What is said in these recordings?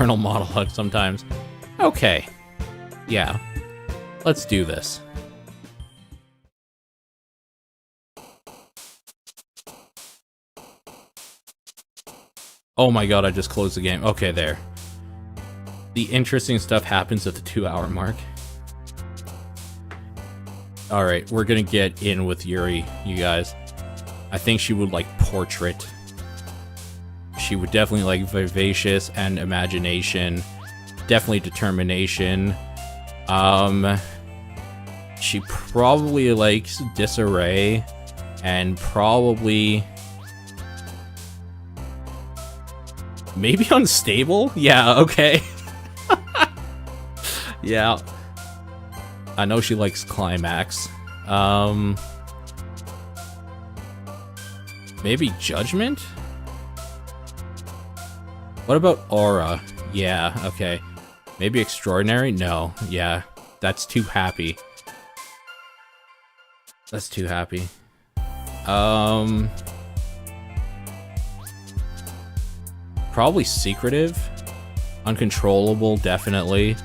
internal monologue sometimes. Okay. Yeah. Let's do this. Oh my god, I just closed the game. Okay, there. The interesting stuff happens at the 2-hour mark. Alright, we're gonna get in with Yuri, you guys. I think she would like portrait. She would definitely like vivacious and imagination. Definitely determination. She probably likes disarray. And probably... maybe unstable? Yeah, okay. Yeah. I know she likes climax. Maybe judgment? What about aura? Yeah, okay. Maybe extraordinary? No, yeah. That's too happy. That's too happy. Probably secretive. Uncontrollable, definitely.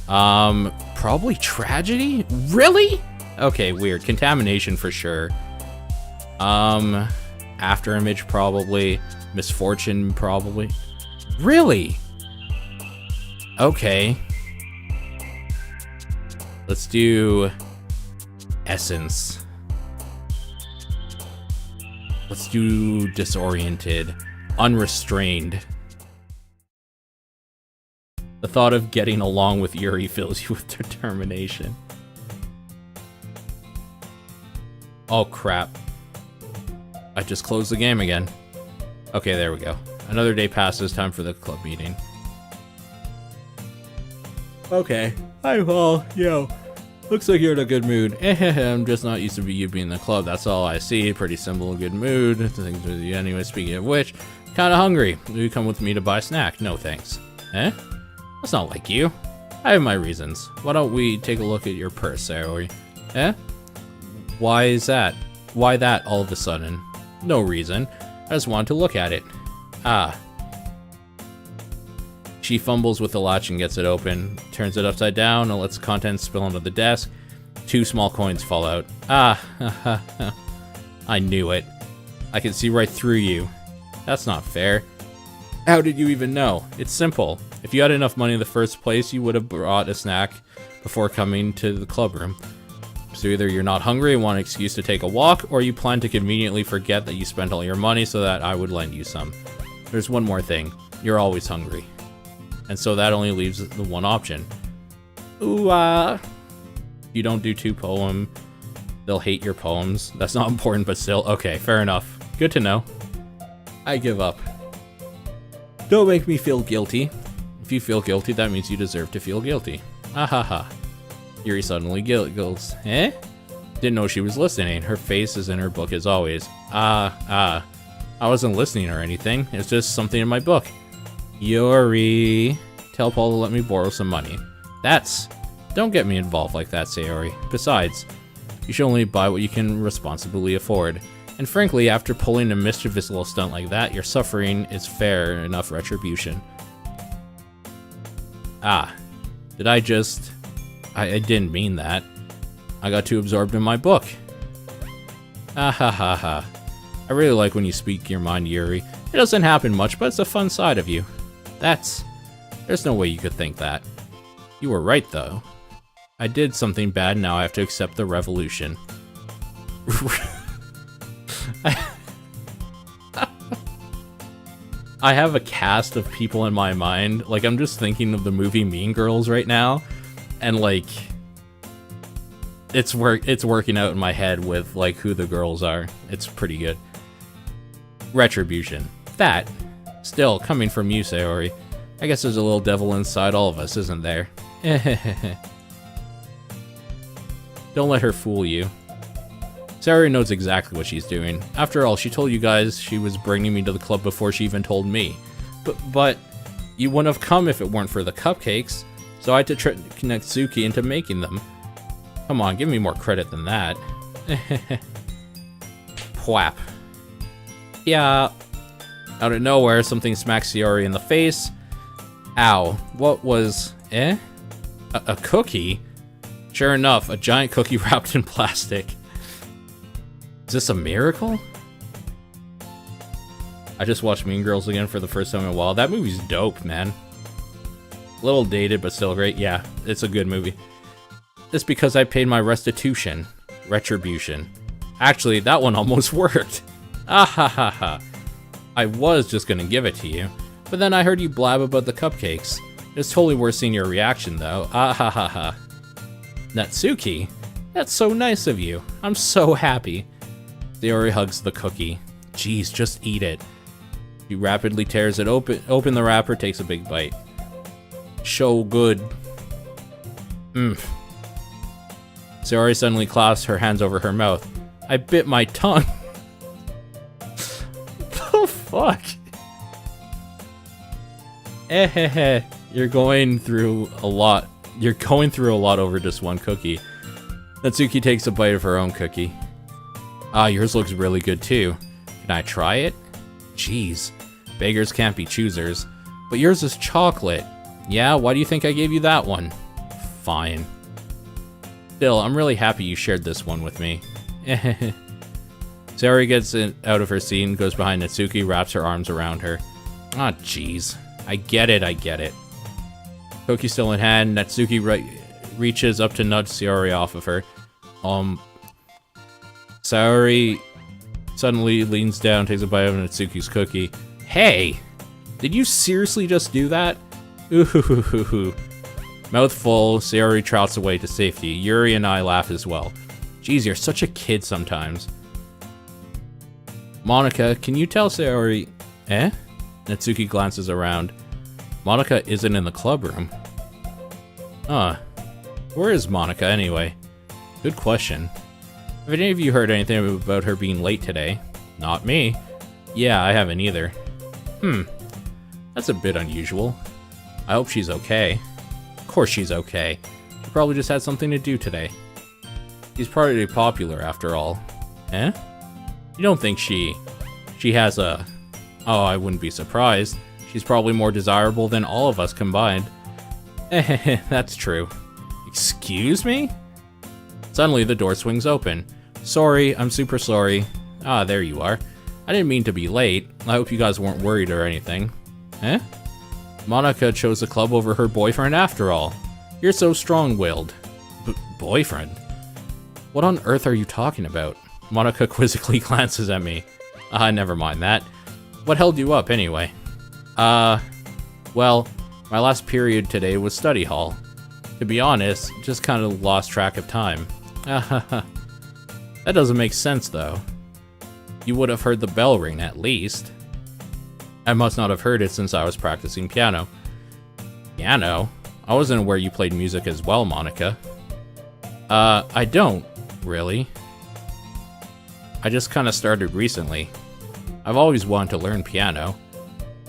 Probably tragedy? Really? Okay, weird. Contamination for sure. After image probably. Misfortune probably. Really? Okay. Let's do essence. Let's do disoriented. Unrestrained. The thought of getting along with Yuri fills you with determination. Oh crap. I just closed the game again. Okay, there we go. Another day passes, time for the club meeting. Okay. Hi, Paul. Yo. Looks like you're in a good mood. I'm just not used to you being in the club. That's all I see. Pretty simple, good mood. Things with you anyway. Speaking of which, kinda hungry. Will you come with me to buy a snack? No, thanks. Eh? That's not like you. I have my reasons. Why don't we take a look at your purse, Saori? Eh? Why is that? Why that all of a sudden? No reason. I just wanted to look at it. Ah. She fumbles with the latch and gets it open, turns it upside down, and lets the contents spill onto the desk. 2 small coins fall out. Ah, I knew it. I can see right through you. That's not fair. How did you even know? It's simple. If you had enough money in the first place, you would have brought a snack before coming to the club room. So either you're not hungry and want an excuse to take a walk, or you plan to conveniently forget that you spent all your money so that I would lend you some. There's one more thing. You're always hungry. And so that only leaves the one option. Ooh, you don't do 2 poem. They'll hate your poems. That's not important, but still. Okay, fair enough. Good to know. I give up. Don't make me feel guilty. If you feel guilty, that means you deserve to feel guilty. Ahaha. Yuri suddenly giggles. Eh? Didn't know she was listening. Her face is in her book as always. I wasn't listening or anything. It's just something in my book. Yuri. Tell Paul to let me borrow some money. Don't get me involved like that, Saori. Besides, you should only buy what you can responsibly afford. And frankly, after pulling a mischievous little stunt like that, your suffering is fair enough retribution. Did I just... I didn't mean that. I got too absorbed in my book. I really like when you speak your mind, Yuri. It doesn't happen much, but it's a fun side of you. There's no way you could think that. You were right, though. I did something bad, now I have to accept the revolution. I have a cast of people in my mind. Like, I'm just thinking of the movie Mean Girls right now. And, like, it's working out in my head with, like, who the girls are. It's pretty good. Retribution. That, still, coming from you, Saori. I guess there's a little devil inside all of us, isn't there? Don't let her fool you. Saori knows exactly what she's doing. After all, she told you guys she was bringing me to the club before she even told me. But you wouldn't have come if it weren't for the cupcakes. So I had to connect Suki into making them. Come on, give me more credit than that. Pwap. Yeah. Out of nowhere, something smacks Saori in the face. Ow. What was... A cookie? Sure enough, a giant cookie wrapped in plastic. Is this a miracle? I just watched Mean Girls again for the first time in a while. That movie's dope, man. A little dated, but still great. Yeah, it's a good movie. It's because I paid my restitution. Retribution. Actually, that one almost worked. Ah ha ha ha. I was just gonna give it to you, but then I heard you blab about the cupcakes. It's totally worth seeing your reaction, though. Ah ha ha ha. Natsuki? That's so nice of you. I'm so happy. Sayori hugs the cookie. Jeez, just eat it. He rapidly tears it open the wrapper, takes a big bite. So good. Sayori suddenly clasps her hands over her mouth. I bit my tongue. The fuck? You're going through a lot. You're going through a lot over just one cookie. Natsuki takes a bite of her own cookie. Ah, yours looks really good too. Can I try it? Jeez, beggars can't be choosers. But yours is chocolate. Yeah, why do you think I gave you that one? Fine. Still, I'm really happy you shared this one with me. Sayori gets out of her seat and goes behind Natsuki, wraps her arms around her. Ah, jeez. I get it. Cookie still in hand, Natsuki reaches up to nudge Sayori off of her. Sayori suddenly leans down, takes a bite of Natsuki's cookie. Hey! Did you seriously just do that? Ooh. Mouth full, Sayori trots away to safety. Yuri and I laugh as well. Jeez, you're such a kid sometimes. Monica, can you tell Sayori... Natsuki glances around. Monica isn't in the club room. Where is Monica anyway? Good question. Have any of you heard anything about her being late today? Not me. Yeah, I haven't either. That's a bit unusual. I hope she's okay. Of course she's okay. She probably just had something to do today. She's pretty popular after all. You don't think she has a... Oh, I wouldn't be surprised. She's probably more desirable than all of us combined. That's true. Excuse me? Suddenly, the door swings open. Sorry, I'm super sorry. Ah, there you are. I didn't mean to be late. I hope you guys weren't worried or anything. Monica chose the club over her boyfriend after all. You're so strong-willed. Boyfriend? What on earth are you talking about? Monica quizzically glances at me. Never mind that. What held you up, anyway? Well, my last period today was study hall. To be honest, just kind of lost track of time. That doesn't make sense, though. You would have heard the bell ring, at least. I must not have heard it since I was practicing piano. Piano? I wasn't aware you played music as well, Monica. I don't, really. I just kind of started recently. I've always wanted to learn piano.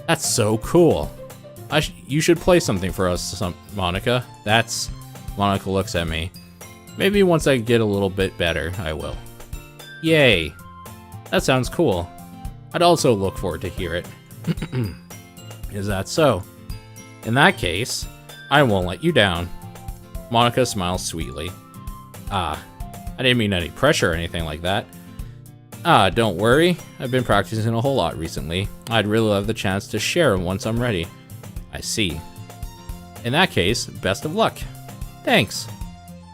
That's so cool. You should play something for us, Monica. Monica looks at me. Maybe once I get a little bit better, I will. Yay. That sounds cool. I'd also look forward to hear it. Is that so? In that case, I won't let you down. Monica smiles sweetly. I didn't mean any pressure or anything like that. Don't worry. I've been practicing a whole lot recently. I'd really love the chance to share once I'm ready. I see. In that case, best of luck. Thanks.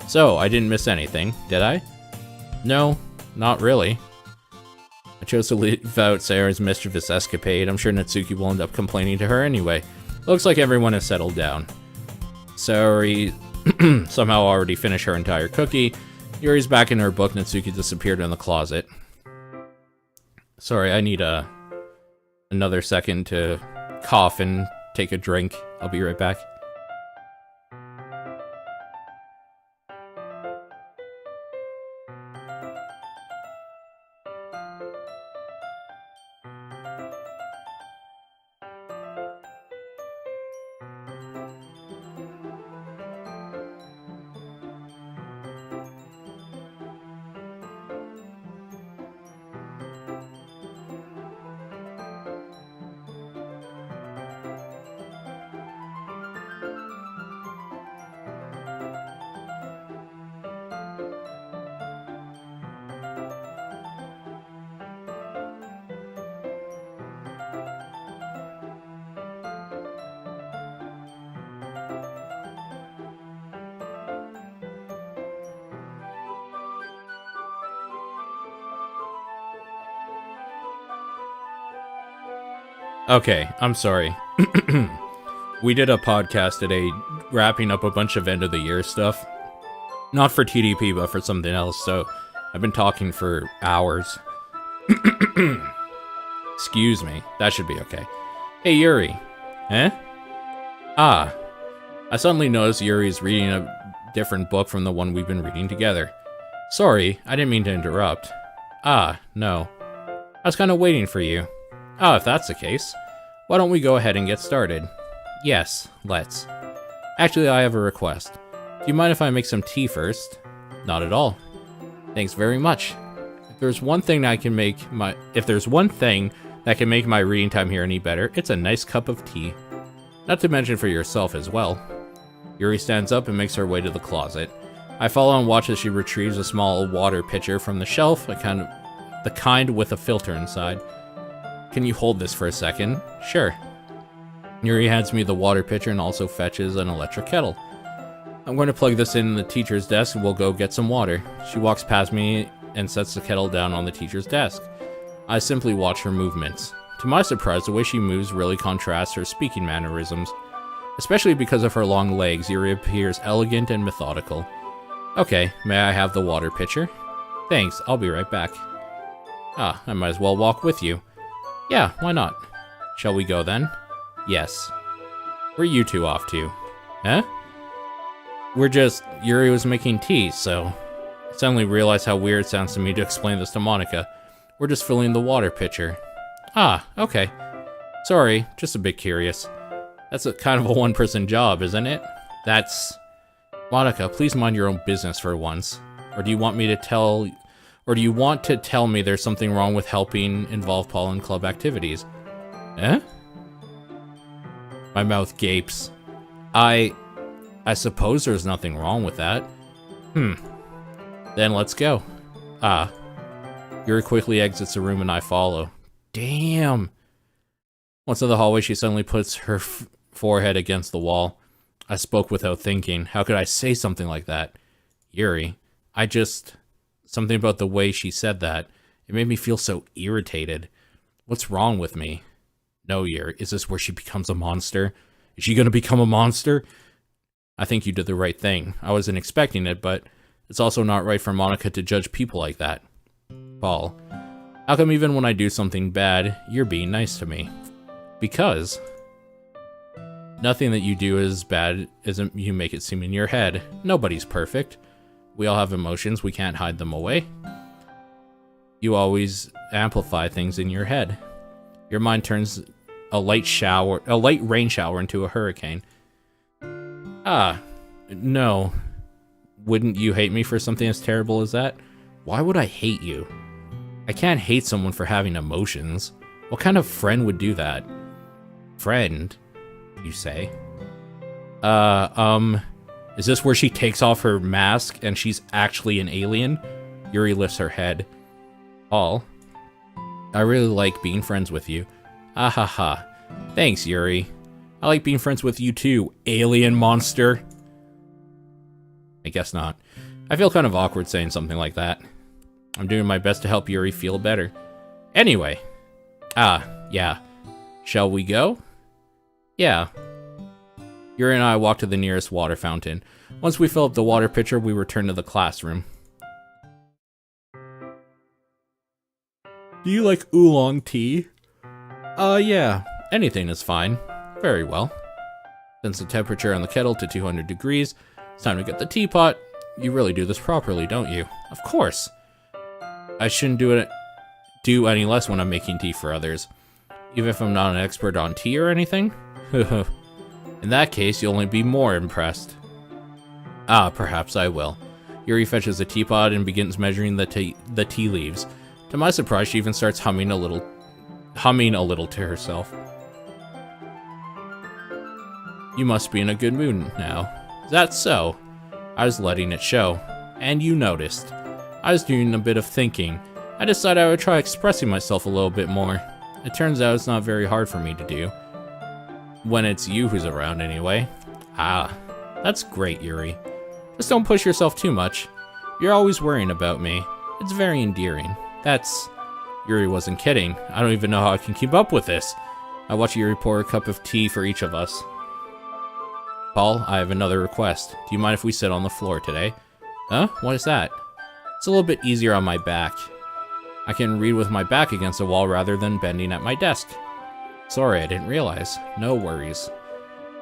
So, I didn't miss anything, did I? No, not really. I chose to leave out Sayori's mischievous escapade. I'm sure Natsuki will end up complaining to her anyway. Looks like everyone has settled down. Sayori somehow already finished her entire cookie. Yuri's back in her book. Natsuki disappeared in the closet. Sorry, I need another second to cough and take a drink. I'll be right back. Okay, I'm sorry. We did a podcast today wrapping up a bunch of end of the year stuff. Not for TDP, but for something else, so I've been talking for hours. Excuse me, that should be okay. Hey, Yuri. Eh? Ah. I suddenly noticed Yuri's reading a different book from the one we've been reading together. Sorry, I didn't mean to interrupt. Ah, no. I was kind of waiting for you. Ah, if that's the case, why don't we go ahead and get started? Yes, let's. Actually, I have a request. Do you mind if I make some tea first? Not at all. Thanks very much. If there's one thing that can make my reading time here any better, it's a nice cup of tea. Not to mention for yourself as well. Yuri stands up and makes her way to the closet. I follow and watch as she retrieves a small water pitcher from the shelf, the kind with a filter inside. Can you hold this for a second? Sure. Yuri hands me the water pitcher and also fetches an electric kettle. I'm going to plug this in the teacher's desk and we'll go get some water. She walks past me and sets the kettle down on the teacher's desk. I simply watch her movements. To my surprise, the way she moves really contrasts her speaking mannerisms. Especially because of her long legs, Yuri appears elegant and methodical. Okay, may I have the water pitcher? Thanks, I'll be right back. Ah, I might as well walk with you. Yeah, why not? Shall we go then? Yes. Where are you two off to? Huh? Yuri was making tea, so... I suddenly realized how weird it sounds to me to explain this to Monica. We're just filling the water pitcher. Ah, okay. Sorry, just a bit curious. That's a kind of a one-person job, isn't it? Monica, please mind your own business for once. Or do you want to tell me there's something wrong with helping involve Paul in club activities? Eh? My mouth gapes. I suppose there's nothing wrong with that. Then let's go. Ah. Yuri quickly exits the room and I follow. Damn. Once in the hallway, she suddenly puts her forehead against the wall. I spoke without thinking. How could I say something like that? Yuri, something about the way she said that. It made me feel so irritated. What's wrong with me? No, Yuri, is this where she becomes a monster? Is she gonna become a monster? I think you did the right thing. I wasn't expecting it, but it's also not right for Monica to judge people like that. Paul, how come even when I do something bad, you're being nice to me? Because nothing that you do is bad isn't you make it seem in your head. Nobody's perfect. We all have emotions, we can't hide them away. You always amplify things in your head. Your mind turns a light rain shower into a hurricane. Ah, no. Wouldn't you hate me for something as terrible as that? Why would I hate you? I can't hate someone for having emotions. What kind of friend would do that? Friend, you say? Is this where she takes off her mask and she's actually an alien? Yuri lifts her head. Paul, I really like being friends with you. Ah ha ha. Thanks, Yuri. I like being friends with you too, alien monster. I guess not. I feel kind of awkward saying something like that. I'm doing my best to help Yuri feel better. Anyway. Yeah. Shall we go? Yeah. Yuri and I walk to the nearest water fountain. Once we fill up the water pitcher, we return to the classroom. Do you like oolong tea? Yeah. Anything is fine. Very well. Sets the temperature on the kettle to 200 degrees. It's time to get the teapot. You really do this properly, don't you? Of course. I shouldn't do any less when I'm making tea for others. Even if I'm not an expert on tea or anything? In that case, you'll only be more impressed. Ah, perhaps I will. Yuri fetches a teapot and begins measuring the tea leaves. To my surprise, she even starts humming a little to herself. You must be in a good mood now. Is that so? I was letting it show. And you noticed. I was doing a bit of thinking. I decided I would try expressing myself a little bit more. It turns out it's not very hard for me to do. When it's you who's around anyway. Ah, that's great, Yuri. Just don't push yourself too much. You're always worrying about me. It's very endearing. Yuri wasn't kidding. I don't even know how I can keep up with this. I watch Yuri pour a cup of tea for each of us. Paul, I have another request. Do you mind if we sit on the floor today? Huh? What is that? It's a little bit easier on my back. I can read with my back against the wall rather than bending at my desk. Sorry, I didn't realize. No worries.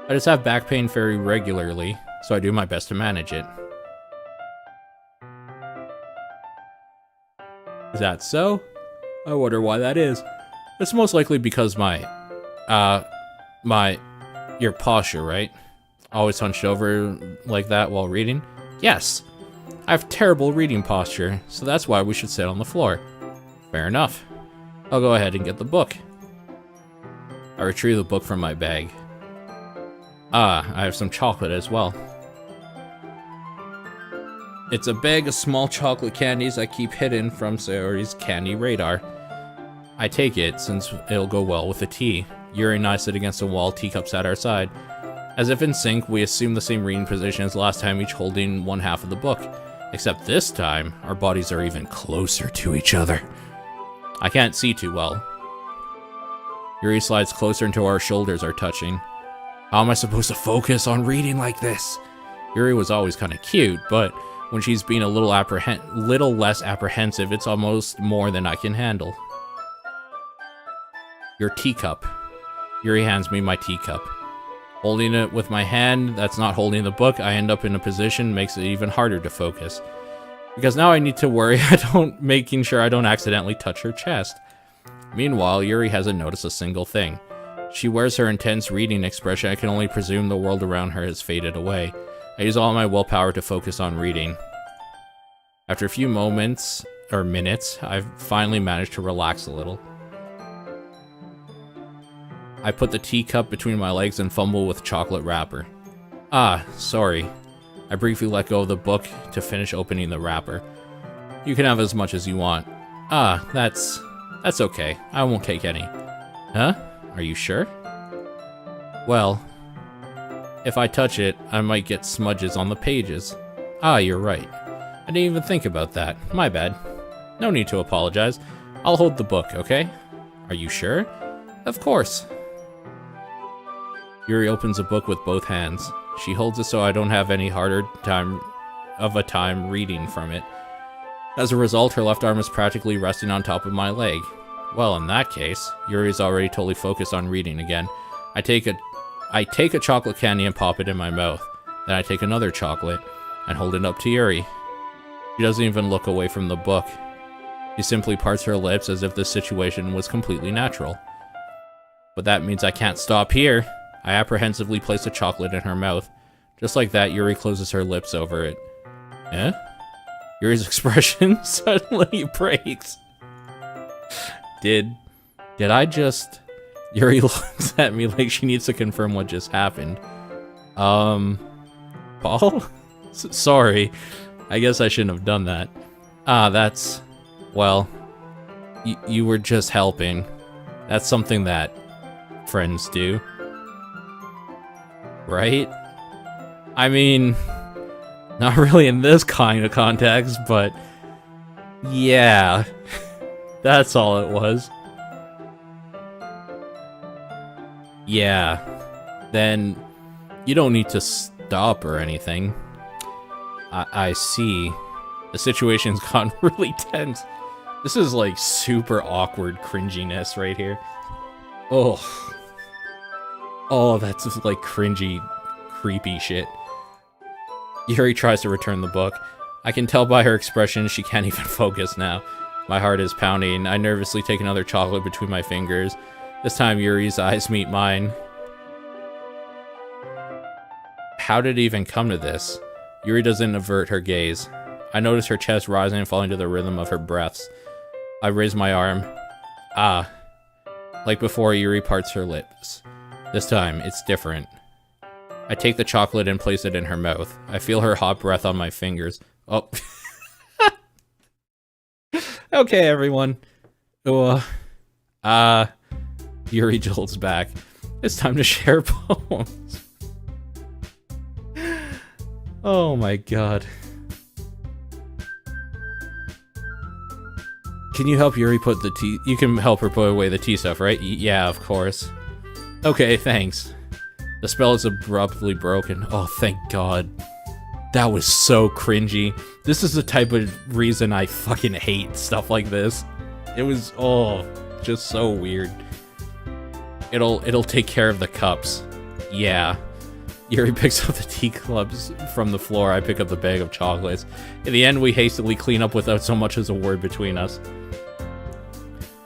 I just have back pain very regularly, so I do my best to manage it. Is that so? I wonder why that is. It's most likely because your posture, right? Always hunched over like that while reading? Yes. I have terrible reading posture, so that's why we should sit on the floor. Fair enough. I'll go ahead and get the book. I retrieve the book from my bag. I have some chocolate as well. It's a bag of small chocolate candies I keep hidden from Sayori's candy radar. I take it, since it'll go well with the tea. Yuri and I sit against the wall, teacups at our side. As if in sync, we assume the same reading position as last time, each holding one half of the book. Except this time, our bodies are even closer to each other. I can't see too well. Yuri slides closer until our shoulders are touching. How am I supposed to focus on reading like this? Yuri was always kind of cute, but when she's being a little less apprehensive, it's almost more than I can handle. Your teacup. Yuri hands me my teacup. Holding it with my hand that's not holding the book, I end up in a position makes it even harder to focus. Because now I need to worry making sure I don't accidentally touch her chest. Meanwhile, Yuri hasn't noticed a single thing. She wears her intense reading expression. I can only presume the world around her has faded away. I use all my willpower to focus on reading. After a few minutes, I've finally managed to relax a little. I put the teacup between my legs and fumble with chocolate wrapper. Sorry. I briefly let go of the book to finish opening the wrapper. You can have as much as you want. That's okay. I won't take any. Huh? Are you sure? Well, if I touch it, I might get smudges on the pages. You're right. I didn't even think about that. My bad. No need to apologize. I'll hold the book, okay? Are you sure? Of course. Yuri opens the book with both hands. She holds it so I don't have any harder time reading from it. As a result, her left arm is practically resting on top of my leg. Well, in that case, Yuri's already totally focused on reading again. I take a chocolate candy and pop it in my mouth. Then I take another chocolate and hold it up to Yuri. She doesn't even look away from the book. She simply parts her lips as if this situation was completely natural. But that means I can't stop here. I apprehensively place the chocolate in her mouth. Just like that, Yuri closes her lips over it. Eh? Yuri's expression suddenly breaks. Did I just... Yuri looks at me like she needs to confirm what just happened. Paul? Sorry. I guess I shouldn't have done that. That's... Well, you were just helping. That's something that friends do. Right? I mean, not really in this kind of context, but yeah, that's all it was. Yeah, then you don't need to stop or anything. I see. The situation's gotten really tense. This is like super awkward cringiness right here. Oh, that's just like cringy, creepy shit. Yuri tries to return the book. I can tell by her expression she can't even focus now. My heart is pounding. I nervously take another chocolate between my fingers. This time Yuri's eyes meet mine. How did it even come to this? Yuri doesn't avert her gaze. I notice her chest rising and falling to the rhythm of her breaths. I raise my arm. Like before, Yuri parts her lips. This time, it's different. I take the chocolate and place it in her mouth. I feel her hot breath on my fingers. Oh. Okay, everyone. Yuri jolts back. It's time to share poems. Oh my god. Can you help Yuri put the tea? You can help her put away the tea stuff, right? Yeah, of course. Okay, thanks. The spell is abruptly broken. Oh, thank God. That was so cringy. This is the type of reason I fucking hate stuff like this. It was, just so weird. It'll take care of the cups. Yeah. Yuri picks up the teacups from the floor. I pick up the bag of chocolates. In the end, we hastily clean up without so much as a word between us.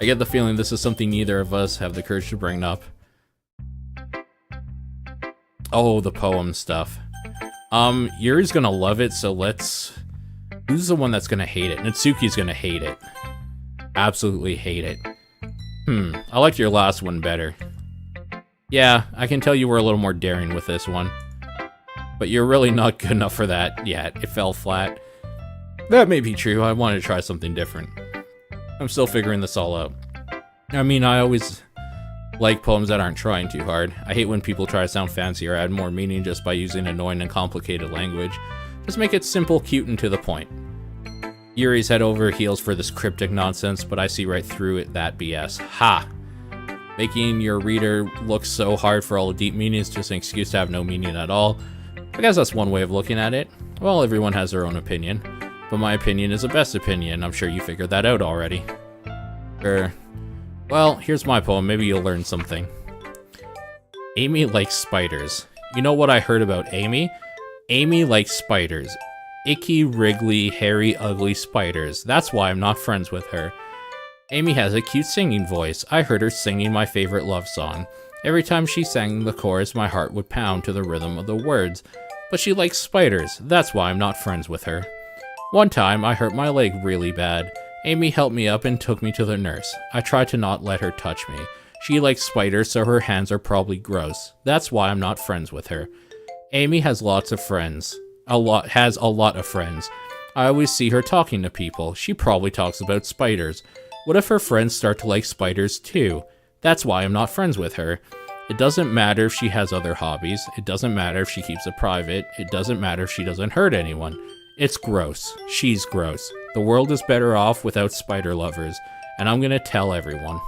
I get the feeling this is something neither of us have the courage to bring up. Oh, the poem stuff. Yuri's gonna love it, so let's... Who's the one that's gonna hate it? Natsuki's gonna hate it. Absolutely hate it. I liked your last one better. Yeah, I can tell you were a little more daring with this one. But you're really not good enough for that yet. It fell flat. That may be true. I wanted to try something different. I'm still figuring this all out. I mean, I always like poems that aren't trying too hard. I hate when people try to sound fancy or add more meaning just by using annoying and complicated language. Just make it simple, cute, and to the point. Yuri's head over heels for this cryptic nonsense, but I see right through it that BS. Ha! Making your reader look so hard for all the deep meanings is just an excuse to have no meaning at all. I guess that's one way of looking at it. Well, everyone has their own opinion, but my opinion is the best opinion. I'm sure you figured that out already. Well, here's my poem. Maybe you'll learn something. Amy likes spiders. You know what I heard about Amy? Amy likes spiders. Icky, wriggly, hairy, ugly spiders. That's why I'm not friends with her. Amy has a cute singing voice. I heard her singing my favorite love song. Every time she sang the chorus, my heart would pound to the rhythm of the words. But she likes spiders. That's why I'm not friends with her. One time, I hurt my leg really bad. Amy helped me up and took me to the nurse. I tried to not let her touch me. She likes spiders, so her hands are probably gross. That's why I'm not friends with her. Amy has lots of friends. Has a lot of friends. I always see her talking to people. She probably talks about spiders. What if her friends start to like spiders too? That's why I'm not friends with her. It doesn't matter if she has other hobbies. It doesn't matter if she keeps it private. It doesn't matter if she doesn't hurt anyone. It's gross. She's gross. The world is better off without spider lovers, and I'm gonna tell everyone.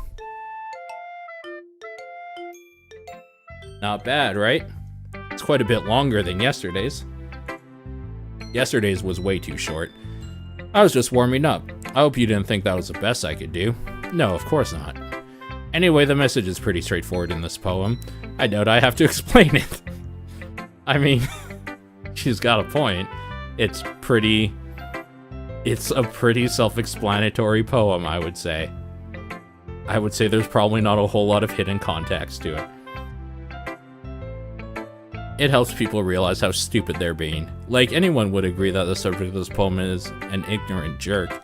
Not bad, right? It's quite a bit longer than yesterday's. Yesterday's was way too short. I was just warming up. I hope you didn't think that was the best I could do. No, of course not. Anyway, the message is pretty straightforward in this poem. I doubt I have to explain it. I mean, she's got a point. It's a pretty self-explanatory poem, I would say. I would say there's probably not a whole lot of hidden context to it. It helps people realize how stupid they're being. Like, anyone would agree that the subject of this poem is an ignorant jerk.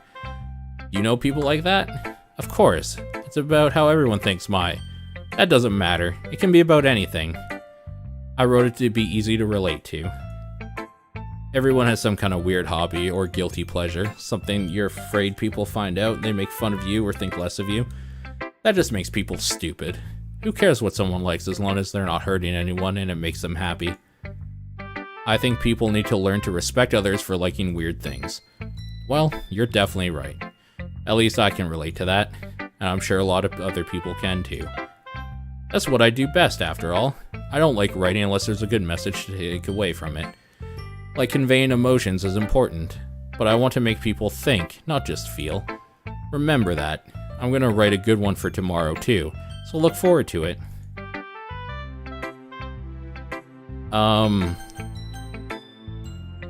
You know people like that? Of course. It's about how everyone thinks that doesn't matter. It can be about anything. I wrote it to be easy to relate to. Everyone has some kind of weird hobby or guilty pleasure, something you're afraid people find out and they make fun of you or think less of you. That just makes people stupid. Who cares what someone likes as long as they're not hurting anyone and it makes them happy? I think people need to learn to respect others for liking weird things. Well, you're definitely right. At least I can relate to that, and I'm sure a lot of other people can too. That's what I do best, after all. I don't like writing unless there's a good message to take away from it. Like, conveying emotions is important, but I want to make people think, not just feel. Remember that. I'm gonna write a good one for tomorrow too, so look forward to it.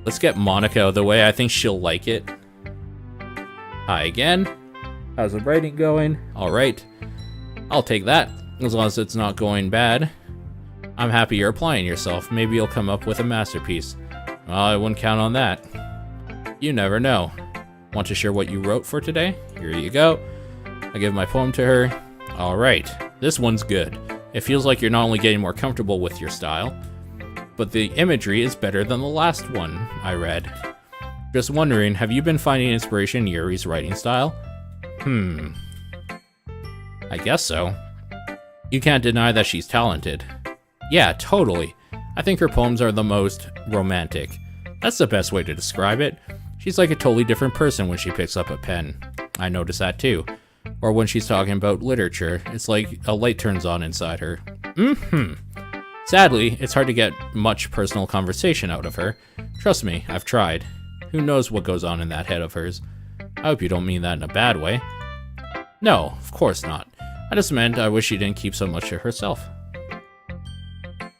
Let's get Monica out of the way. I think she'll like it. Hi again. How's the writing going? Alright. I'll take that, as long as it's not going bad. I'm happy you're applying yourself. Maybe you'll come up with a masterpiece. Well, I wouldn't count on that. You never know. Want to share what you wrote for today? Here you go. I give my poem to her. Alright, this one's good. It feels like you're not only getting more comfortable with your style, but the imagery is better than the last one I read. Just wondering, have you been finding inspiration in Yuri's writing style? I guess so. You can't deny that she's talented. Yeah, totally. I think her poems are the most romantic. That's the best way to describe it. She's like a totally different person when she picks up a pen. I notice that too. Or when she's talking about literature, it's like a light turns on inside her. Sadly, it's hard to get much personal conversation out of her. Trust me, I've tried. Who knows what goes on in that head of hers? I hope you don't mean that in a bad way. No, of course not. I just meant I wish she didn't keep so much to herself.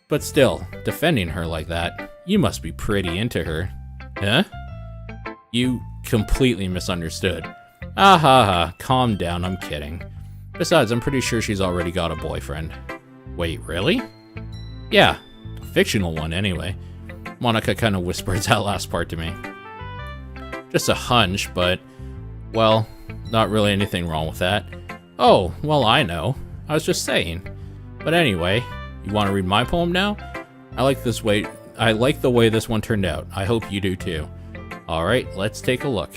But still, defending her like that, you must be pretty into her. Huh? You completely misunderstood. Ah ha ha, calm down, I'm kidding. Besides, I'm pretty sure she's already got a boyfriend. Wait, really? Yeah, a fictional one anyway. Monica kind of whispers that last part to me. Just a hunch, but, well, not really anything wrong with that. Oh, well, I know. I was just saying. But anyway, you want to read my poem now? I like the way this one turned out. I hope you do too. Alright, let's take a look.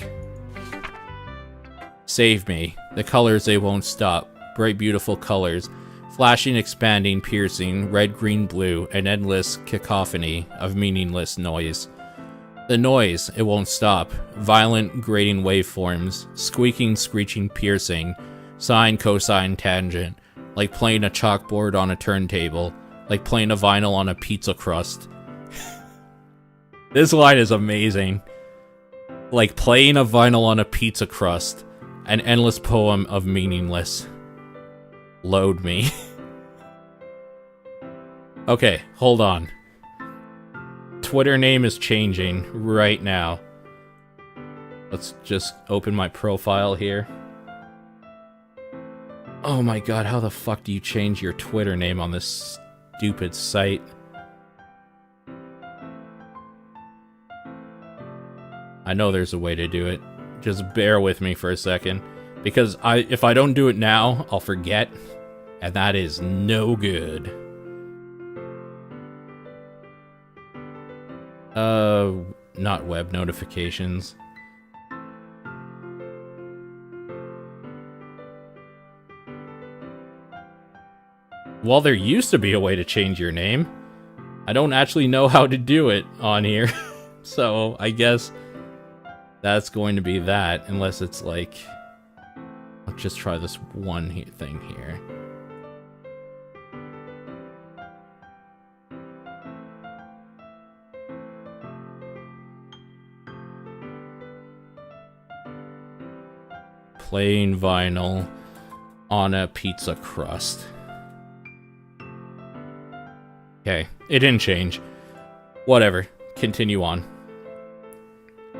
Save me. The colors, they won't stop. Bright, beautiful colors. Flashing, expanding, piercing, red, green, blue, an endless cacophony of meaningless noise. The noise, it won't stop. Violent, grating waveforms. Squeaking, screeching, piercing. Sine, cosine, tangent. Like playing a chalkboard on a turntable. Like playing a vinyl on a pizza crust. This line is amazing. Like playing a vinyl on a pizza crust. An endless poem of meaningless. Load me. Okay, hold on. Twitter name is changing right now. Let's just open my profile here. Oh my god, how the fuck do you change your Twitter name on this stupid site? I know there's a way to do it. Just bear with me for a second. Because if I don't do it now, I'll forget. And that is no good. Not web notifications. Well, there used to be a way to change your name. I don't actually know how to do it on here. So, I guess that's going to be that, unless it's like... Let's just try this one thing here. Plain vinyl on a pizza crust. Okay, it didn't change. Whatever, continue on.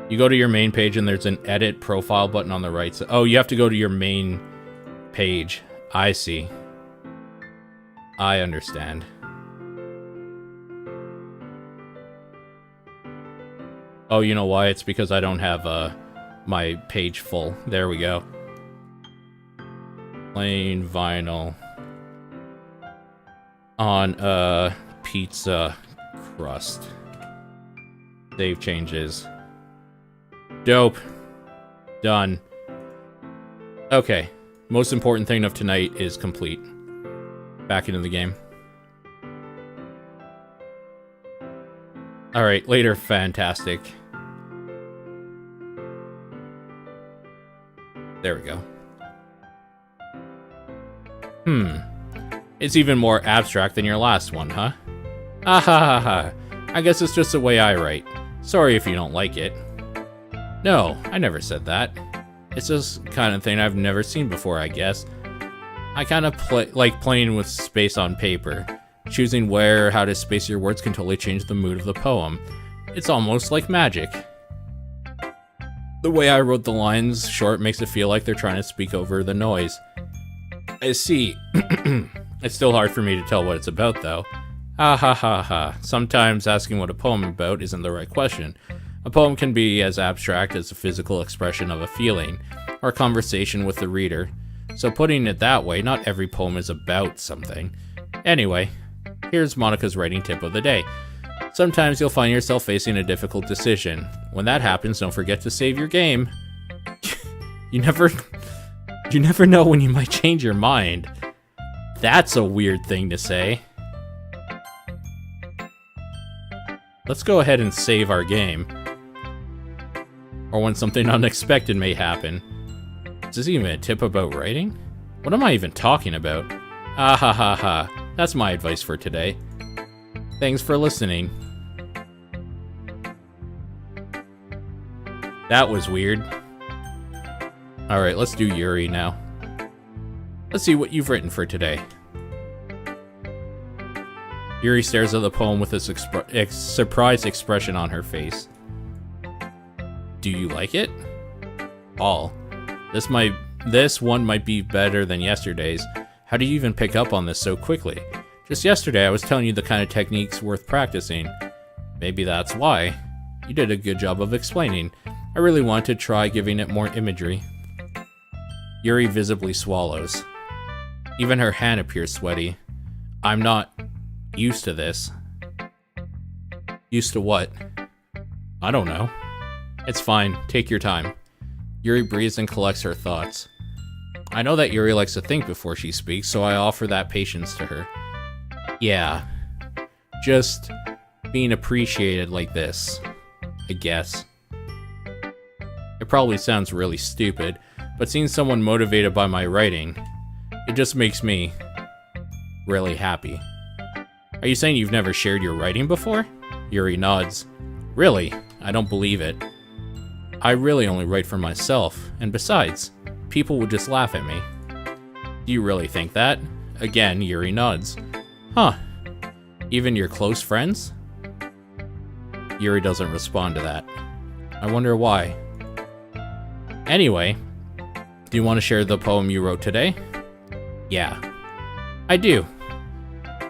You go to your main page and there's an edit profile button on the right side. Oh, you have to go to your main page. I see. I understand. Oh, you know why? It's because I don't have my page full. There we go. Plain vinyl on a pizza crust. Save changes. Dope. Done. Okay. Most important thing of tonight is complete. Back into the game. Alright, later, fantastic. There we go. It's even more abstract than your last one, huh? Ah ha ha ha. I guess it's just the way I write. Sorry if you don't like it. No, I never said that. It's just kind of thing I've never seen before, I guess. I kind of like playing with space on paper. Choosing where or how to space your words can totally change the mood of the poem. It's almost like magic. The way I wrote the lines short makes it feel like they're trying to speak over the noise. I see. It's still hard for me to tell what it's about, though. Ah ha ha ha. Sometimes asking what a poem about isn't the right question. A poem can be as abstract as a physical expression of a feeling, or a conversation with the reader. So putting it that way, not every poem is about something. Anyway, here's Monica's writing tip of the day. Sometimes you'll find yourself facing a difficult decision. When that happens, don't forget to save your game. You never know when you might change your mind. That's a weird thing to say. Let's go ahead and save our game. Or when something unexpected may happen. Is this even a tip about writing? What am I even talking about? Ah ha ha ha. That's my advice for today. Thanks for listening. That was weird. Alright, let's do Yuri now. Let's see what you've written for today. Yuri stares at the poem with a surprised expression on her face. Do you like it? Paul, this one might be better than yesterday's. How do you even pick up on this so quickly? Just yesterday I was telling you the kind of techniques worth practicing. Maybe that's why. You did a good job of explaining. I really want to try giving it more imagery. Yuri visibly swallows. Even her hand appears sweaty. I'm not used to this. Used to what? I don't know. It's fine. Take your time. Yuri breathes and collects her thoughts. I know that Yuri likes to think before she speaks, so I offer that patience to her. Yeah. Just being appreciated like this, I guess. It probably sounds really stupid, but seeing someone motivated by my writing, it just makes me really happy. Are you saying you've never shared your writing before? Yuri nods. Really? I don't believe it. I really only write for myself, and besides, people would just laugh at me. Do you really think that? Again, Yuri nods. Huh. Even your close friends? Yuri doesn't respond to that. I wonder why. Anyway, do you want to share the poem you wrote today? Yeah, I do.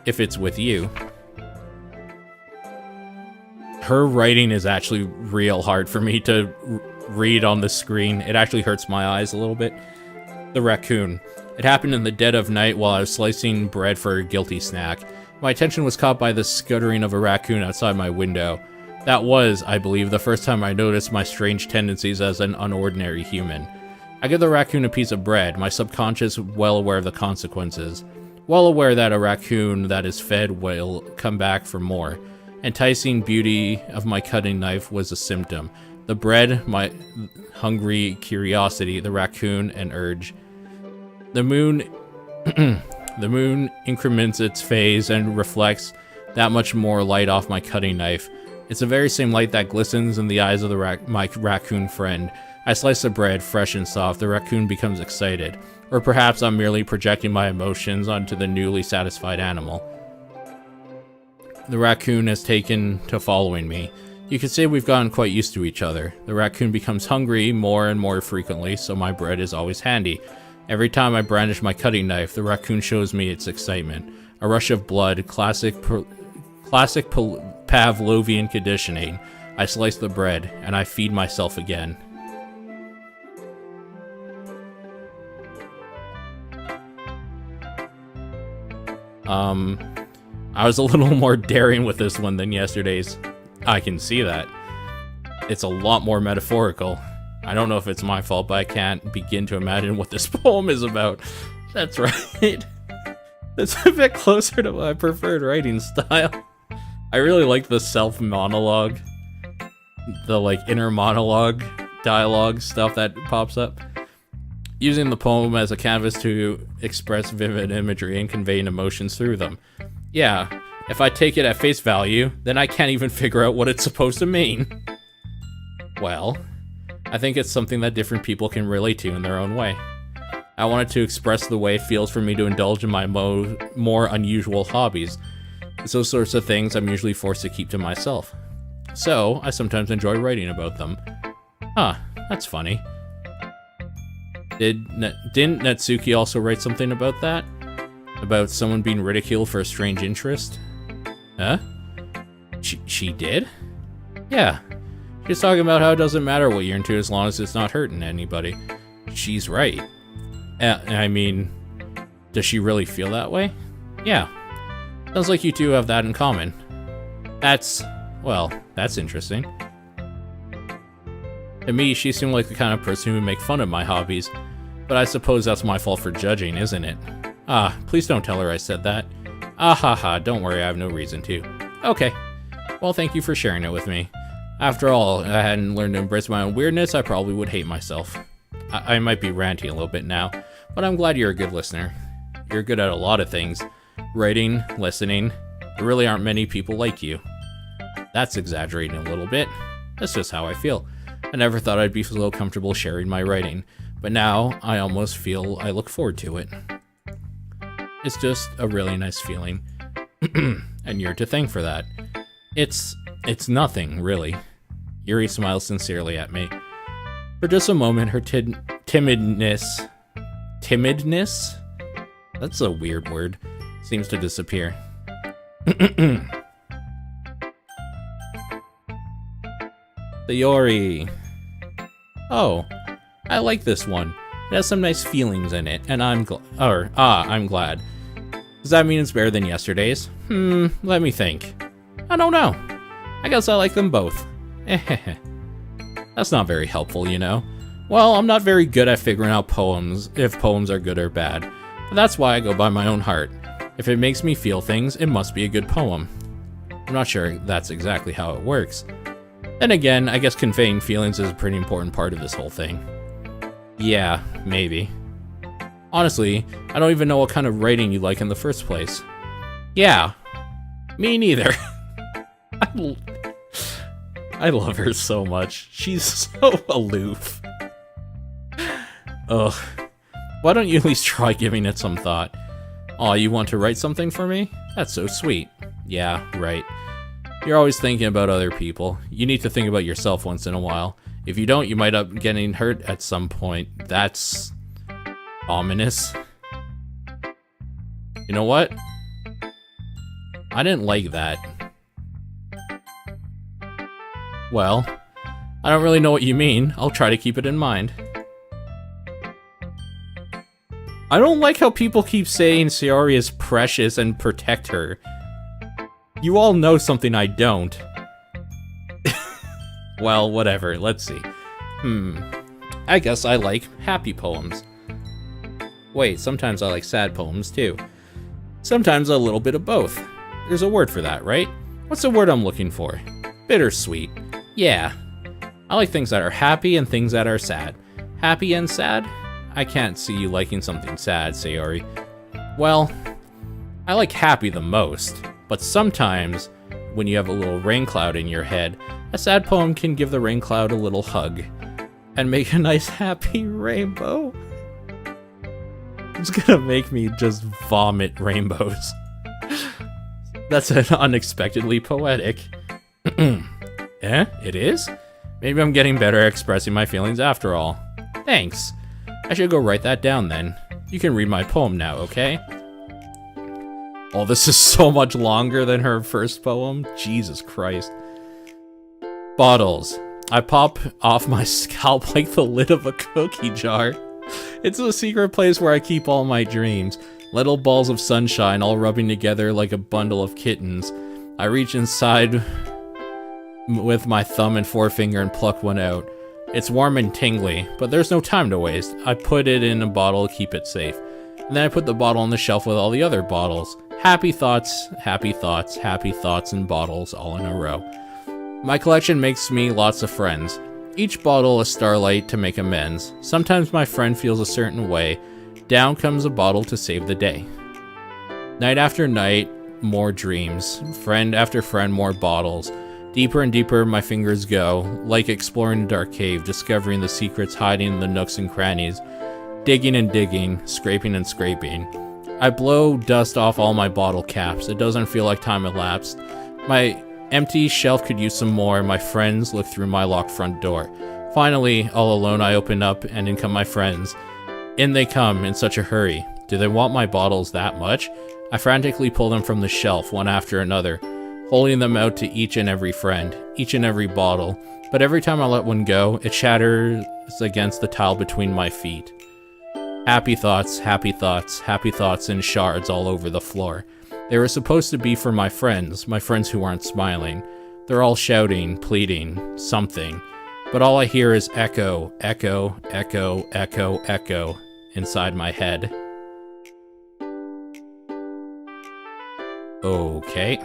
If it's with you. Her writing is actually real hard for me to read on the screen. It actually hurts my eyes a little bit. The raccoon. It happened in the dead of night while I was slicing bread for a guilty snack. My attention was caught by the scuttering of a raccoon outside my window. That was, I believe, the first time I noticed my strange tendencies as an unordinary human. I give the raccoon a piece of bread, my subconscious well aware of the consequences. Well aware that a raccoon that is fed will come back for more. Enticing beauty of my cutting knife was a symptom. The bread, my hungry curiosity, the raccoon, an urge. The moon the moon increments its phase and reflects that much more light off my cutting knife. It's the very same light that glistens in the eyes of my raccoon friend. I slice the bread, fresh and soft. The raccoon becomes excited. Or perhaps I'm merely projecting my emotions onto the newly satisfied animal. The raccoon has taken to following me. You could say we've gotten quite used to each other. The raccoon becomes hungry more and more frequently, so my bread is always handy. Every time I brandish my cutting knife, the raccoon shows me its excitement. A rush of blood, classic Pavlovian conditioning. I slice the bread, and I feed myself again. I was a little more daring with this one than yesterday's. I can see that. It's a lot more metaphorical. I don't know if it's my fault, but I can't begin to imagine what this poem is about. That's right. That's a bit closer to my preferred writing style. I really like the self-monologue. The, inner monologue dialogue stuff that pops up. Using the poem as a canvas to express vivid imagery and conveying emotions through them. Yeah, if I take it at face value, then I can't even figure out what it's supposed to mean. Well, I think it's something that different people can relate to in their own way. I wanted to express the way it feels for me to indulge in my more unusual hobbies. It's those sorts of things I'm usually forced to keep to myself. So, I sometimes enjoy writing about them. Huh, that's funny. Didn't Natsuki also write something about that? About someone being ridiculed for a strange interest? Huh? She did? Yeah. She's talking about how it doesn't matter what you're into as long as it's not hurting anybody. She's right. I mean, does she really feel that way? Yeah. Sounds like you two have that in common. That's interesting. To me, she seemed like the kind of person who would make fun of my hobbies, but I suppose that's my fault for judging, isn't it? Ah, please don't tell her I said that. Ah ha ha, don't worry, I have no reason to. Okay. Well, thank you for sharing it with me. After all, if I hadn't learned to embrace my own weirdness, I probably would hate myself. I might be ranting a little bit now, but I'm glad you're a good listener. You're good at a lot of things. writing, listening. There really aren't many people like you. That's exaggerating a little bit. That's just how I feel. I never thought I'd be so comfortable sharing my writing, but now I almost feel I look forward to it. It's just a really nice feeling, and you're to thank for that. It's nothing, really. Yuri smiles sincerely at me. For just a moment, her timidness? That's a weird word. Seems to disappear. Sayori. Oh, I like this one. It has some nice feelings in it, and I'm glad. Does that mean it's better than yesterday's? Let me think. I don't know. I guess I like them both. That's not very helpful, you know? Well, I'm not very good at figuring out if poems are good or bad. But that's why I go by my own heart. If it makes me feel things, it must be a good poem. I'm not sure that's exactly how it works. Then again, I guess conveying feelings is a pretty important part of this whole thing. Yeah, maybe. Honestly, I don't even know what kind of writing you like in the first place. Yeah, me neither. I love her so much. She's so aloof. Ugh. Why don't you at least try giving it some thought? Aw, you want to write something for me? That's so sweet. Yeah, right. You're always thinking about other people. You need to think about yourself once in a while. If you don't, you might end up getting hurt at some point. That's ominous. You know what? I didn't like that. Well, I don't really know what you mean. I'll try to keep it in mind. I don't like how people keep saying Sayori is precious and protect her. You all know something I don't. Well, whatever, let's see. I guess I like happy poems. Wait, sometimes I like sad poems too. Sometimes a little bit of both. There's a word for that, right? What's the word I'm looking for? Bittersweet. Yeah. I like things that are happy and things that are sad. Happy and sad? I can't see you liking something sad, Sayori. Well, I like happy the most, but sometimes, when you have a little rain cloud in your head, a sad poem can give the rain cloud a little hug, and make a nice happy rainbow. It's gonna make me just vomit rainbows. That's unexpectedly poetic. It is? Maybe I'm getting better at expressing my feelings after all. Thanks. I should go write that down then. You can read my poem now, okay? Oh, this is so much longer than her first poem. Jesus Christ. Bottles. I pop off my scalp like the lid of a cookie jar. It's a secret place where I keep all my dreams. Little balls of sunshine all rubbing together like a bundle of kittens. I reach inside with my thumb and forefinger and pluck one out. It's warm and tingly, but there's no time to waste. I put it in a bottle to keep it safe. And then I put the bottle on the shelf with all the other bottles. Happy thoughts, happy thoughts, happy thoughts, and bottles all in a row. My collection makes me lots of friends. Each bottle a starlight to make amends. Sometimes my friend feels a certain way. Down comes a bottle to save the day. Night after night, more dreams. Friend after friend, more bottles. Deeper and deeper my fingers go, like exploring a dark cave, discovering the secrets hiding in the nooks and crannies. Digging and digging, scraping and scraping. I blow dust off all my bottle caps. It doesn't feel like time elapsed. My empty shelf could use some more. My friends look through my locked front door. Finally, all alone, I open up, and in come my friends. In they come, in such a hurry. Do they want my bottles that much? I frantically pull them from the shelf, one after another, holding them out to each and every friend, each and every bottle. But every time I let one go, it shatters against the tile between my feet. Happy thoughts, happy thoughts, happy thoughts in shards all over the floor. They were supposed to be for my friends who aren't smiling. They're all shouting, pleading, something. But all I hear is echo, echo, echo, echo, echo inside my head. Okay.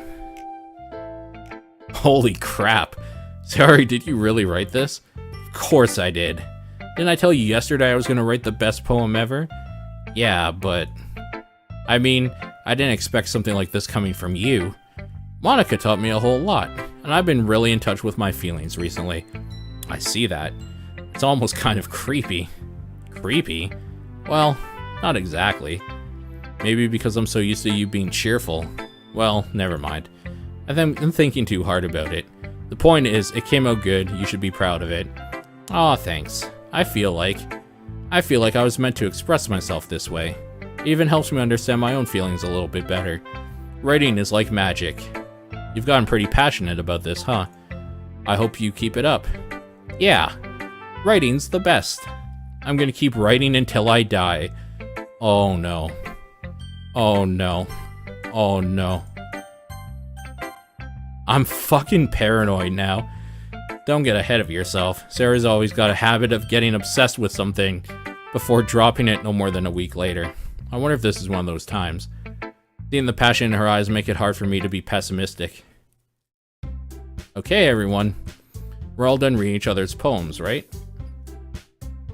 Holy crap. Sorry, did you really write this? Of course I did. Didn't I tell you yesterday I was gonna write the best poem ever? Yeah, but... I mean, I didn't expect something like this coming from you. Monica taught me a whole lot, and I've been really in touch with my feelings recently. I see that. It's almost kind of creepy. Creepy? Well, not exactly. Maybe because I'm so used to you being cheerful. Well, never mind. I'm thinking too hard about it. The point is, it came out good. You should be proud of it. Aw, thanks. I feel like I was meant to express myself this way. It even helps me understand my own feelings a little bit better. Writing is like magic. You've gotten pretty passionate about this, huh? I hope you keep it up. Yeah, writing's the best. I'm gonna keep writing until I die. Oh no. Oh no. Oh no. I'm fucking paranoid now. Don't get ahead of yourself. Sarah's always got a habit of getting obsessed with something before dropping it no more than a week later. I wonder if this is one of those times. Seeing the passion in her eyes make it hard for me to be pessimistic. Okay, everyone. We're all done reading each other's poems, right?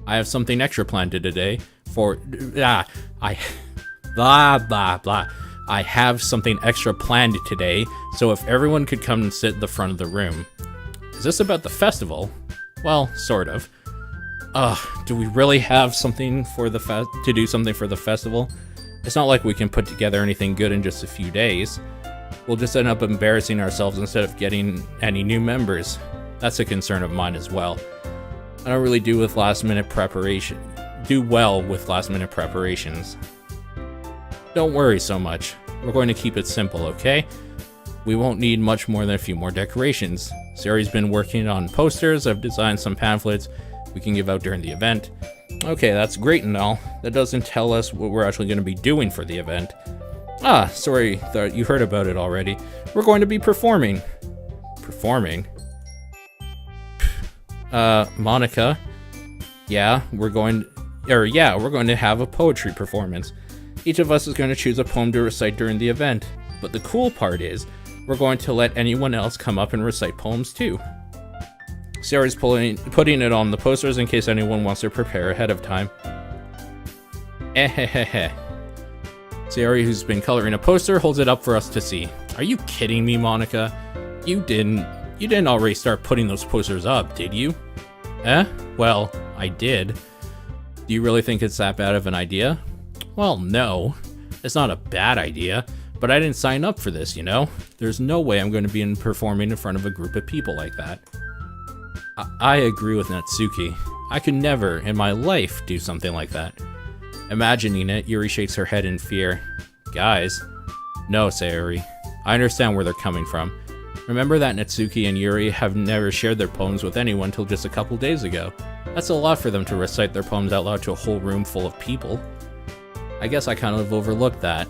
I have something extra planned today for... I have something extra planned today, so if everyone could come and sit at the front of the room. Is this about the festival? Well, sort of. Do we really have something for the to do something for the festival? It's not like we can put together anything good in just a few days. We'll just end up embarrassing ourselves instead of getting any new members. That's a concern of mine as well. I don't really do well with last minute preparations. Don't worry so much. We're going to keep it simple, okay? We won't need much more than a few more decorations. Sari's been working on posters. I've designed some pamphlets we can give out during the event. Okay, that's great and all. That doesn't tell us what we're actually going to be doing for the event. Sorry, thought you heard about it already. We're going to be performing. Performing? Monica? Yeah, we're going to have a poetry performance. Each of us is going to choose a poem to recite during the event. But the cool part is, we're going to let anyone else come up and recite poems too. Sarah's putting it on the posters in case anyone wants to prepare ahead of time. Sarah, who's been coloring a poster, holds it up for us to see. Are you kidding me, Monica? You didn't already start putting those posters up, did you? Well, I did. Do you really think it's that bad of an idea? Well, no. It's not a bad idea, but I didn't sign up for this, you know? There's no way I'm going to be performing in front of a group of people like that. I agree with Natsuki. I could never, in my life, do something like that. Imagining it, Yuri shakes her head in fear. Guys. No, Sayori. I understand where they're coming from. Remember that Natsuki and Yuri have never shared their poems with anyone till just a couple days ago. That's a lot for them to recite their poems out loud to a whole room full of people. I guess I kind of overlooked that.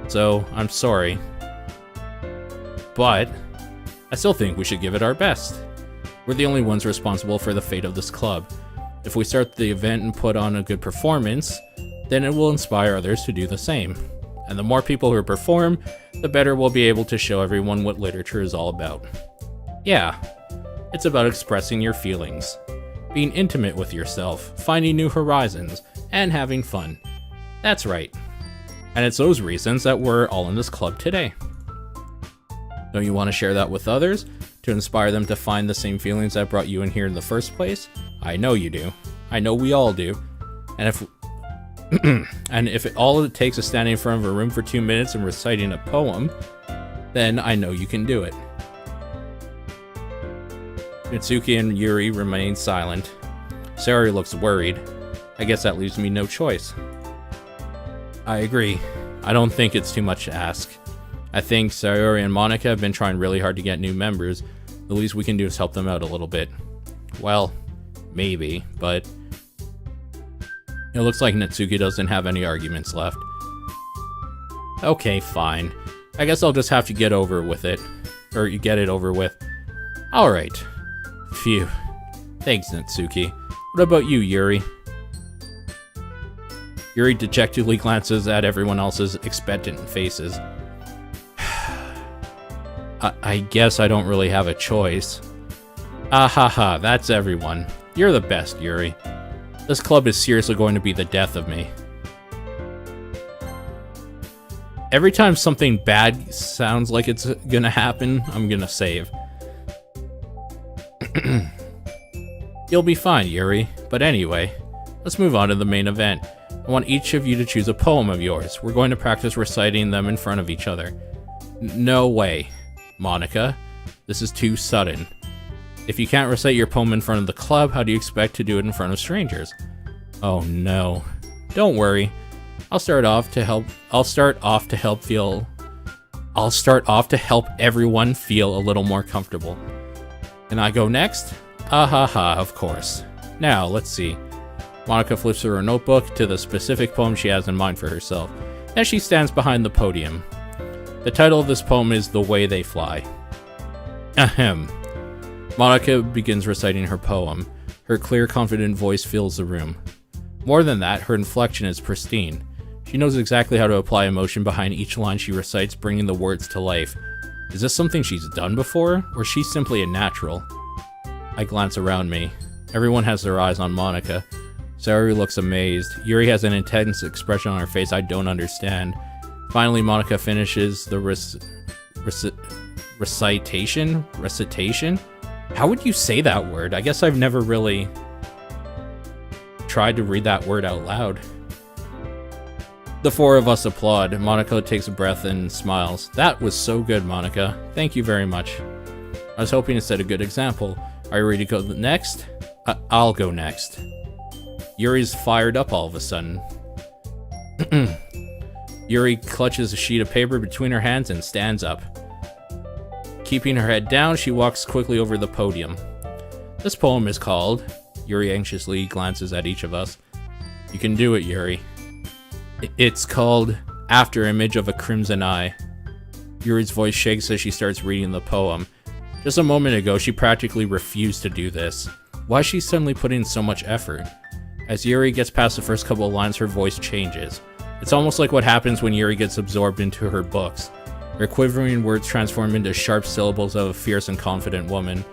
So, I'm sorry. But, I still think we should give it our best. We're the only ones responsible for the fate of this club. If we start the event and put on a good performance, then it will inspire others to do the same. And the more people who perform, the better we'll be able to show everyone what literature is all about. Yeah, it's about expressing your feelings, being intimate with yourself, finding new horizons, and having fun. That's right. And it's those reasons that we're all in this club today. Don't you want to share that with others? To inspire them to find the same feelings that brought you in here in the first place? I know you do. I know we all do. And if all it takes is standing in front of a room for 2 minutes and reciting a poem, then I know you can do it. Natsuki and Yuri remain silent. Sayori looks worried. I guess that leaves me no choice. I agree. I don't think it's too much to ask. I think Sayori and Monica have been trying really hard to get new members. The least we can do is help them out a little bit. Well, maybe, but it looks like Natsuki doesn't have any arguments left. Okay, fine. I guess I'll just have to get over with it. Or you get it over with. Alright. Phew. Thanks, Natsuki. What about you, Yuri? Yuri dejectedly glances at everyone else's expectant faces. I guess I don't really have a choice. Ahaha, that's everyone. You're the best, Yuri. This club is seriously going to be the death of me. Every time something bad sounds like it's gonna happen, I'm gonna save. You'll be fine, Yuri. But anyway, let's move on to the main event. I want each of you to choose a poem of yours. We're going to practice reciting them in front of each other. No way, Monica. This is too sudden. If you can't recite your poem in front of the club, how do you expect to do it in front of strangers? Oh no. Don't worry. I'll start off to help everyone feel a little more comfortable. Can I go next? Of course. Now, let's see. Monica flips through her notebook to the specific poem she has in mind for herself. Then she stands behind the podium. The title of this poem is The Way They Fly. Ahem. Monica begins reciting her poem. Her clear, confident voice fills the room. More than that, her inflection is pristine. She knows exactly how to apply emotion behind each line she recites, bringing the words to life. Is this something she's done before, or is she simply a natural? I glance around me. Everyone has their eyes on Monica. Sayori looks amazed. Yuri has an intense expression on her face I don't understand. Finally, Monica finishes the recitation? How would you say that word? I guess I've never really tried to read that word out loud. The four of us applaud. Monica takes a breath and smiles. That was so good, Monica. Thank you very much. I was hoping to set a good example. Are you ready to go next? I'll go next. Yuri's fired up all of a sudden. Yuri clutches a sheet of paper between her hands and stands up. Keeping her head down, she walks quickly over the podium. This poem is called... Yuri anxiously glances at each of us. You can do it, Yuri. It's called After Image of a Crimson Eye. Yuri's voice shakes as she starts reading the poem. Just a moment ago, she practically refused to do this. Why is she suddenly putting so much effort? As Yuri gets past the first couple of lines, her voice changes. It's almost like what happens when Yuri gets absorbed into her books. Her quivering words transform into sharp syllables of a fierce and confident woman.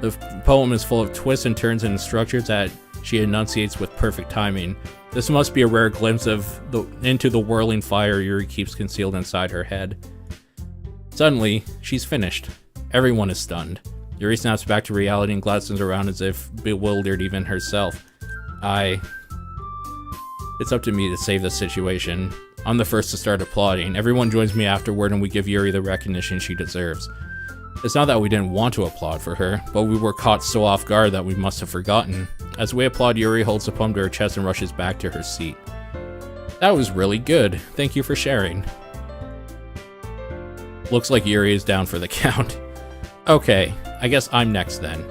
The poem is full of twists and turns and structures that she enunciates with perfect timing. This must be a rare glimpse into the whirling fire Yuri keeps concealed inside her head. Suddenly, she's finished. Everyone is stunned. Yuri snaps back to reality and glances around as if bewildered even herself. It's up to me to save the situation. I'm the first to start applauding. Everyone joins me afterward and we give Yuri the recognition she deserves. It's not that we didn't want to applaud for her, but we were caught so off guard that we must have forgotten. As we applaud, Yuri holds the poem to her chest and rushes back to her seat. That was really good. Thank you for sharing. Looks like Yuri is down for the count. Okay, I guess I'm next then.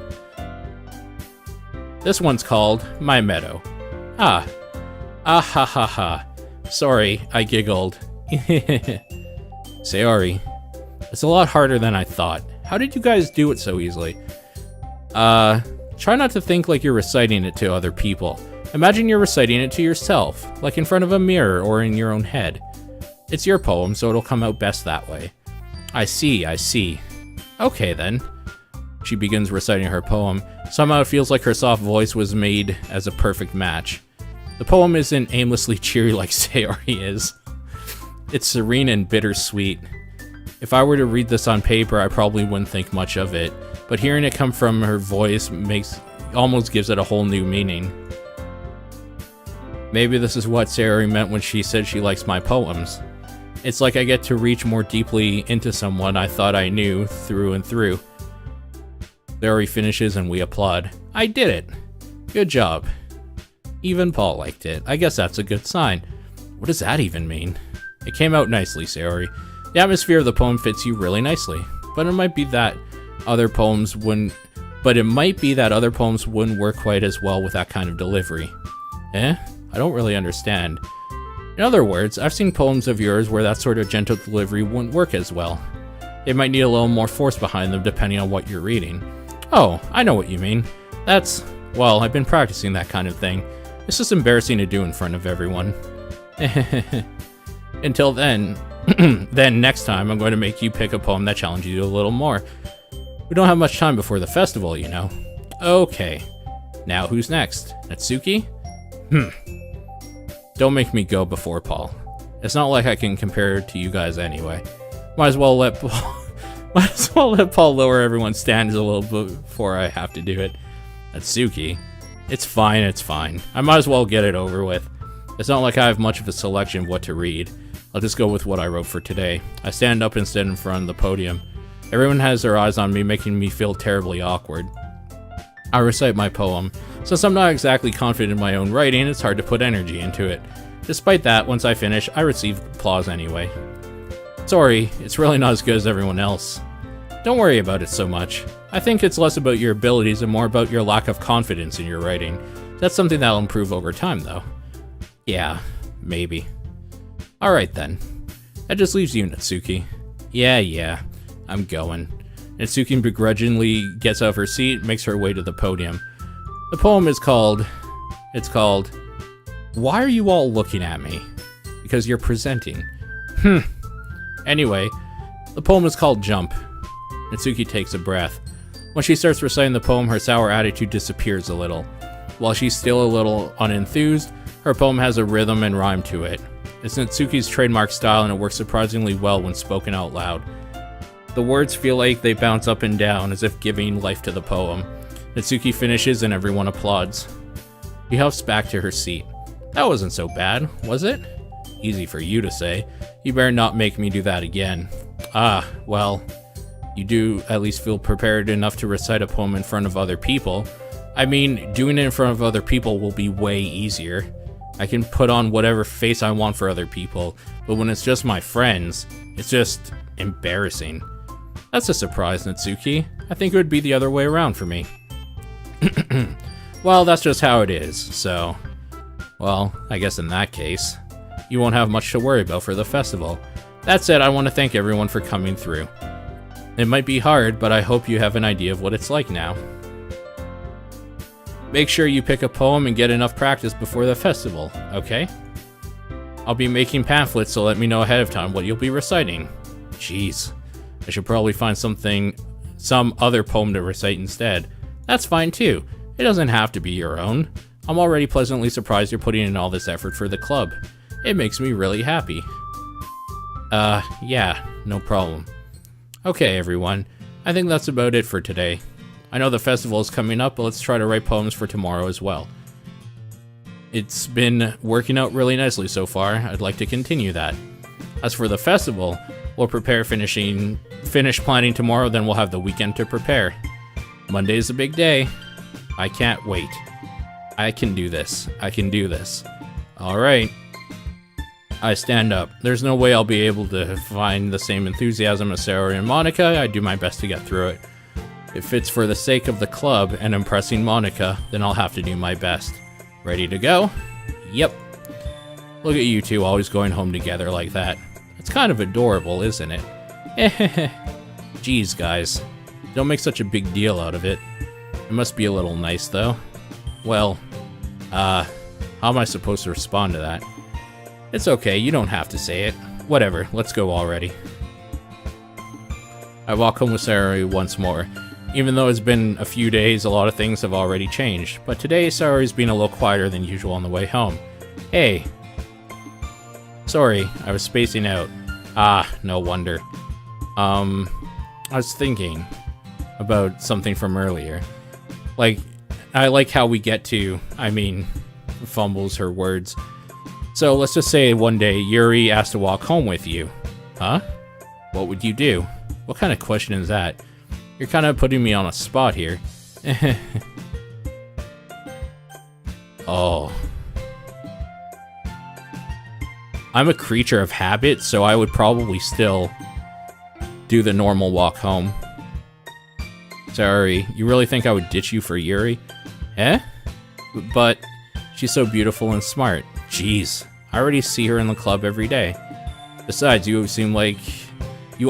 This one's called My Meadow. Ha ha. Sorry, I giggled. Sayori, it's a lot harder than I thought. How did you guys do it so easily? Try not to think like you're reciting it to other people. Imagine you're reciting it to yourself, like in front of a mirror or in your own head. It's your poem, so it'll come out best that way. I see. Okay then. She begins reciting her poem. Somehow it feels like her soft voice was made as a perfect match. The poem isn't aimlessly cheery like Sayori is. It's serene and bittersweet. If I were to read this on paper, I probably wouldn't think much of it, but hearing it come from her voice almost gives it a whole new meaning. Maybe this is what Sayori meant when she said she likes my poems. It's like I get to reach more deeply into someone I thought I knew through and through. Sayori finishes and we applaud. I did it! Good job. Even Paul liked it. I guess that's a good sign. What does that even mean? It came out nicely, Sayori. The atmosphere of the poem fits you really nicely, but it might be that other poems wouldn't work quite as well with that kind of delivery. I don't really understand. In other words, I've seen poems of yours where that sort of gentle delivery wouldn't work as well. They might need a little more force behind them depending on what you're reading. Oh, I know what you mean. Well, I've been practicing that kind of thing. It's just embarrassing to do in front of everyone. Until then, next time I'm going to make you pick a poem that challenges you a little more. We don't have much time before the festival, you know. Okay, now who's next? Natsuki? Don't make me go before Paul. It's not like I can compare it to you guys anyway. Might as well let Paul lower everyone's standards a little bit before I have to do it. Natsuki. It's fine, it's fine. I might as well get it over with. It's not like I have much of a selection of what to read. I'll just go with what I wrote for today. I stand up instead in front of the podium. Everyone has their eyes on me, making me feel terribly awkward. I recite my poem. Since I'm not exactly confident in my own writing, it's hard to put energy into it. Despite that, once I finish, I receive applause anyway. Sorry, it's really not as good as everyone else. Don't worry about it so much. I think it's less about your abilities and more about your lack of confidence in your writing. That's something that'll improve over time, though. Yeah, maybe. Alright then. That just leaves you, Natsuki. Yeah, I'm going. Natsuki begrudgingly gets out of her seat and makes her way to the podium. The poem is called... Why are you all looking at me? Because you're presenting. Anyway, the poem is called Jump. Natsuki takes a breath. When she starts reciting the poem, her sour attitude disappears a little. While she's still a little unenthused, her poem has a rhythm and rhyme to it. It's Natsuki's trademark style and it works surprisingly well when spoken out loud. The words feel like they bounce up and down as if giving life to the poem. Natsuki finishes and everyone applauds. She huffs back to her seat. That wasn't so bad, was it? Easy for you to say. You better not make me do that again. Ah, well, you do at least feel prepared enough to recite a poem in front of other people. I mean, doing it in front of other people will be way easier. I can put on whatever face I want for other people, but when it's just my friends, it's just embarrassing. That's a surprise, Natsuki. I think it would be the other way around for me. Well, that's just how it is, so... Well, I guess in that case, you won't have much to worry about for the festival. That said, I want to thank everyone for coming through. It might be hard, but I hope you have an idea of what it's like now. Make sure you pick a poem and get enough practice before the festival, okay? I'll be making pamphlets, so let me know ahead of time what you'll be reciting. Jeez, I should probably find some other poem to recite instead. That's fine too. It doesn't have to be your own. I'm already pleasantly surprised you're putting in all this effort for the club. It makes me really happy. Yeah, no problem. Okay, everyone. I think that's about it for today. I know the festival is coming up, but let's try to write poems for tomorrow as well. It's been working out really nicely so far. I'd like to continue that. As for the festival, we'll finish planning tomorrow, then we'll have the weekend to prepare. Monday's a big day. I can't wait. I can do this. I can do this. Alright. I stand up. There's no way I'll be able to find the same enthusiasm as Sarah and Monica. I do my best to get through it. If it's for the sake of the club and impressing Monica, then I'll have to do my best. Ready to go? Yep. Look at you two always going home together like that. It's kind of adorable, isn't it? Jeez, guys. Don't make such a big deal out of it. It must be a little nice, though. Well, how am I supposed to respond to that? It's okay, you don't have to say it. Whatever, let's go already. I walk home with Saori once more. Even though it's been a few days, a lot of things have already changed. But today, Saori's been a little quieter than usual on the way home. Hey. Sorry, I was spacing out. Ah, no wonder. I was thinking about something from earlier. I like how we get to, fumbles her words. So let's just say one day Yuri asked to walk home with you. Huh? What would you do? What kind of question is that? You're kind of putting me on a spot here. Oh. I'm a creature of habit, so I would probably still do the normal walk home. Sorry, you really think I would ditch you for Yuri? Eh? But she's so beautiful and smart. Jeez, I already see her in the club every day. Besides, you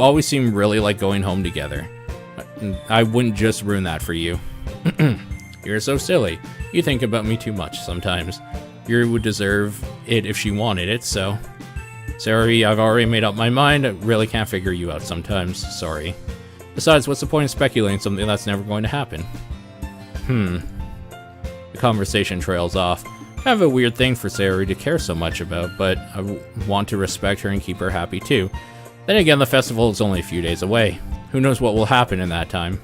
always seem really like going home together. I wouldn't just ruin that for you. You're so silly. You think about me too much sometimes. Yuri would deserve it if she wanted it, so... Sorry, I've already made up my mind. I really can't figure you out sometimes. Sorry. Besides, what's the point of speculating something that's never going to happen? The conversation trails off. I have a weird thing for Sayori to care so much about, but I want to respect her and keep her happy too. Then again, the festival is only a few days away. Who knows what will happen in that time?